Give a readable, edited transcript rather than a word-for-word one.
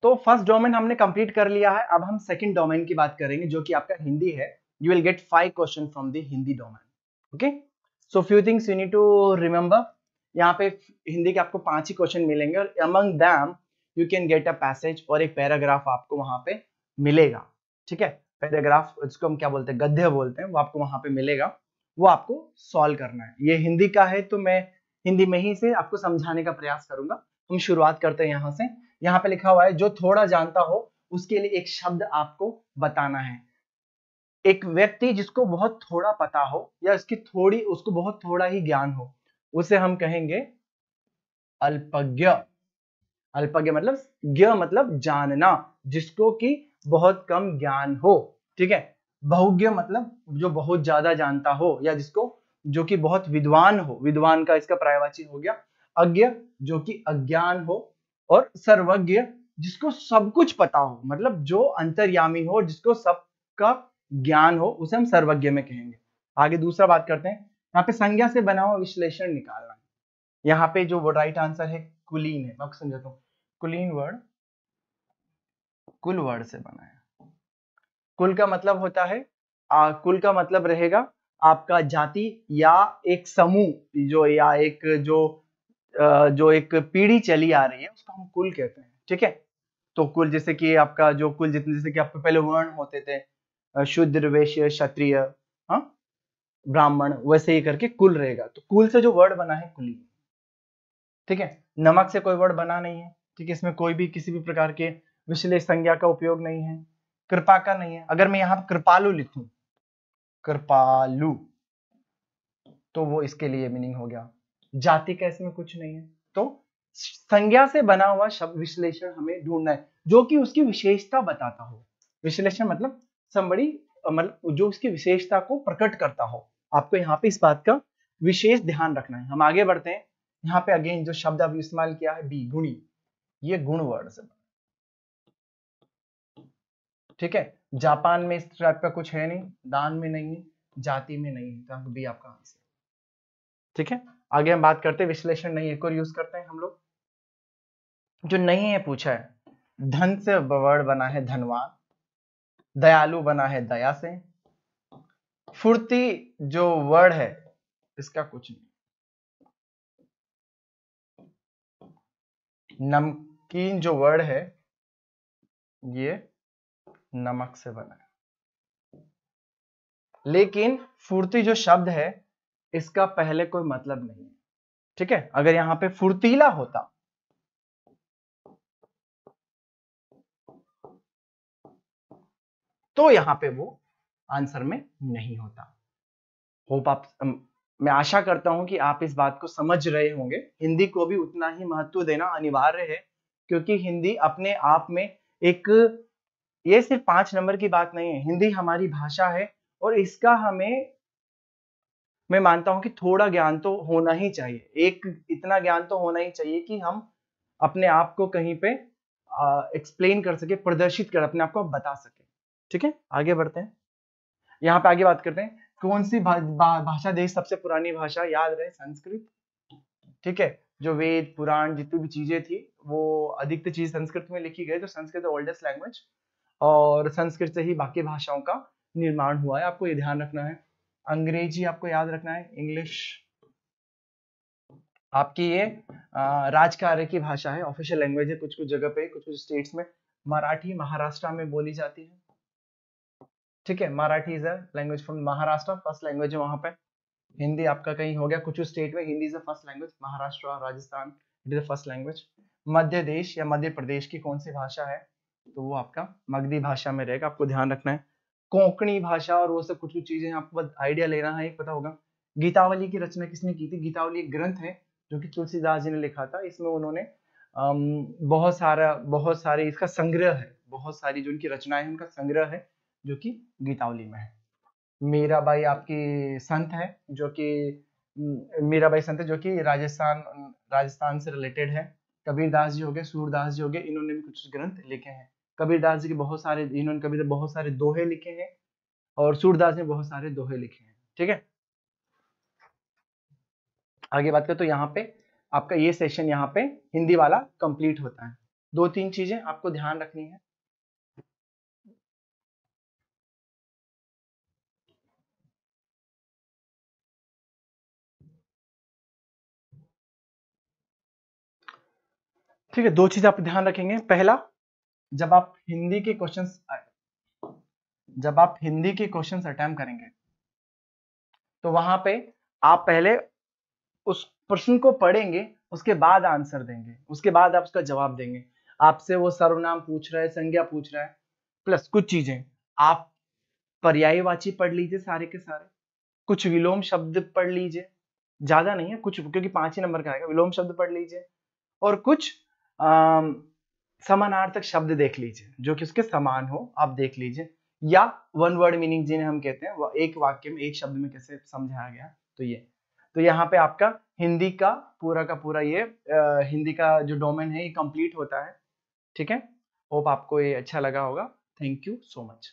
तो first domain हमने complete कर लिया है, अब हम सेकंड डोमेन की बात करेंगे जो कि आपका हिंदी है। You will get 5 question from the Hindi domain. Okay, so few things you need to remember. यहाँ पे हिंदी के आपको 5 ही क्वेश्चन मिलेंगे और among them you can get a passage और एक पैराग्राफ आपको वहां पे मिलेगा। ठीक है, पैराग्राफ जिसको हम क्या बोलते हैं, गद्य बोलते हैं, वो आपको वहां पे मिलेगा, वो आपको सॉल्व करना है। ये हिंदी का है तो मैं हिंदी में ही से आपको समझाने का प्रयास करूंगा। हम शुरुआत करते हैं यहाँ से। यहाँ पे लिखा हुआ है जो थोड़ा जानता हो उसके लिए एक शब्द आपको बताना है। एक व्यक्ति जिसको बहुत थोड़ा पता हो या उसको बहुत थोड़ा ही ज्ञान हो, उसे हम कहेंगे अल्पज्ञ। अल्पज्ञ मतलब ज्ञ मतलब जानना, जिसको कि बहुत कम ज्ञान हो। ठीक है, बहुज्ञ मतलब जो बहुत ज्यादा जानता हो या जिसको जो कि बहुत विद्वान हो, विद्वान का इसका पर्यायवाची हो गया। अज्ञ जो कि अज्ञान हो, और सर्वज्ञ जिसको सब कुछ पता हो, मतलब जो अंतर्यामी हो, जिसको सबका ज्ञान हो, उसे हम सर्वज्ञ में कहेंगे। आगे दूसरा बात करते हैं। यहाँ पे संज्ञा से बना हुआ विश्लेषण निकालना है। यहाँ पे जो राइट आंसर है कुलीन है। मैं आपको समझाता हूँ। कुलीन वर्ड कुल वर्ड से बना है। कुल का मतलब होता है कुल का मतलब रहेगा आपका जाति या एक समूह, जो या एक जो एक पीढ़ी चली आ रही है, उसको हम कुल कहते हैं। ठीक है, तो कुल जैसे कि आपका जो कुल जितने, जैसे कि आपके पहले वर्ण होते थे शूद्र वैश्य क्षत्रिय हाँ ब्राह्मण, वैसे ही करके कुल रहेगा। तो कुल से जो वर्ड बना है कुली। ठीक है, नमक से कोई वर्ड बना नहीं है। ठीक है, इसमें कोई भी किसी भी प्रकार के विशेष संज्ञा का उपयोग नहीं है। कृपा का नहीं है। अगर मैं यहाँ कृपालु लिखूं, कृपालु, तो वो इसके लिए मीनिंग हो गया। जाति का इसमें कुछ नहीं है। तो संज्ञा से बना हुआ शब्द विश्लेषण हमें ढूंढना है जो कि उसकी विशेषता बताता हो। विश्लेषण मतलब somebody, मतलब जो उसकी विशेषता को प्रकट करता हो। आपको यहाँ पे इस बात का विशेष ध्यान रखना है। हम आगे बढ़ते हैं। यहाँ पे अगेन जो शब्द अभी इस्तेमाल किया है बी, गुणी, ये गुण वर्ड से बना। ठीक है, जापान में इस टाइप का कुछ है नहीं, दान में नहीं है, जाति में नहीं है, तो बी आपका आंसर। ठीक है, आगे हम बात करते हैं विश्लेषण नहीं एक और यूज करते हैं हम लोग, जो नहीं है पूछा है। धन से वर्ड बना है धनवान, दयालु बना है दया से, फुर्ती जो वर्ड है इसका कुछ नहीं, नमकीन जो वर्ड है ये नमक से बना है। लेकिन फुर्ती जो शब्द है इसका पहले कोई मतलब नहीं है। ठीक है, अगर यहां पे फुर्तीला होता तो यहां पे वो आंसर में नहीं होता। होप आप मैं आशा करता हूं कि आप इस बात को समझ रहे होंगे। हिंदी को भी उतना ही महत्व देना अनिवार्य है, क्योंकि हिंदी अपने आप में एक, ये सिर्फ 5 नंबर की बात नहीं है। हिंदी हमारी भाषा है और इसका हमें, मैं मानता हूं कि थोड़ा ज्ञान तो होना ही चाहिए। एक इतना ज्ञान तो होना ही चाहिए कि हम अपने आप को कहीं पे एक्सप्लेन कर सके, प्रदर्शित कर अपने आप को बता सके। ठीक है, आगे बढ़ते हैं। यहाँ पे आगे बात करते हैं कौन सी भाषा देश सबसे पुरानी भाषा, याद रहे संस्कृत। ठीक है, जो वेद पुराण जितनी भी चीजें थी वो अधिकतर चीज संस्कृत में लिखी गई, तो संस्कृत ओल्डेस्ट लैंग्वेज, और संस्कृत से ही बाकी भाषाओं का निर्माण हुआ है। आपको ये ध्यान रखना है। अंग्रेजी आपको याद रखना है। इंग्लिश आपकी ये राजकार्य की भाषा है, ऑफिशियल लैंग्वेज है कुछ कुछ जगह पे, कुछ कुछ स्टेट्स में। मराठी महाराष्ट्र में बोली जाती है। ठीक है, Marathi is a language from Maharashtra, first language है वहां पे। हिंदी आपका कहीं हो गया, कुछ स्टेट में Hindi is the first language, Maharashtra और Rajasthan it is the first language. Madhya Desh या मध्य प्रदेश की कौन सी भाषा है, तो वो आपका मगधी भाषा में रहेगा। आपको ध्यान रखना है। कोंकणी भाषा और वो सब कुछ कुछ चीजें आपको आइडिया लेना है, एक पता होगा। गीतावली की रचना किसने की थी? गीतावली एक ग्रंथ है जो कि तुलसीदास जी ने लिखा था। इसमें उन्होंने बहुत सारे इसका संग्रह है, बहुत सारी जो उनकी रचनाएं हैं उनका संग्रह है जो कि गीतावली में है। मीराबाई आपकी संत है जो कि मीराबाई संत है जो कि राजस्थान से रिलेटेड है। कबीरदास जी हो गए, सूरदास जी हो गए, इन्होंने भी कुछ ग्रंथ लिखे हैं। कबीरदास जी के बहुत सारे, इन्होंने कबीर बहुत सारे दोहे लिखे हैं और सूरदास ने बहुत सारे दोहे लिखे हैं। ठीक है, आगे बात करें तो यहाँ पे आपका ये सेशन यहाँ पे हिंदी वाला कंप्लीट होता है। 2-3 चीजें आपको ध्यान रखनी है। ठीक है, 2 चीज आप ध्यान रखेंगे। पहला, जब आप हिंदी के क्वेश्चंस अटेम्प्ट करेंगे तो वहां पे आप पहले उस प्रश्न को पढ़ेंगे, उसके बाद आंसर देंगे, उसके बाद आप उसका जवाब देंगे। आपसे वो सर्वनाम पूछ रहा है, संज्ञा पूछ रहा है, प्लस कुछ चीजें आप पर्यायवाची पढ़ लीजिए सारे के सारे, कुछ विलोम शब्द पढ़ लीजिए, ज्यादा नहीं है कुछ, क्योंकि 5 ही नंबर का आएगा। विलोम शब्द पढ़ लीजिए और कुछ समानार्थक शब्द देख लीजिए जो कि उसके समान हो, आप देख लीजिए, या वन वर्ड मीनिंग जिन्हें हम कहते हैं, वो एक वाक्य में, एक शब्द में कैसे समझाया गया। तो यहाँ पे आपका हिंदी का पूरा ये हिंदी का जो डोमेन है ये कंप्लीट होता है। ठीक है, होप आपको ये अच्छा लगा होगा। Thank you so much.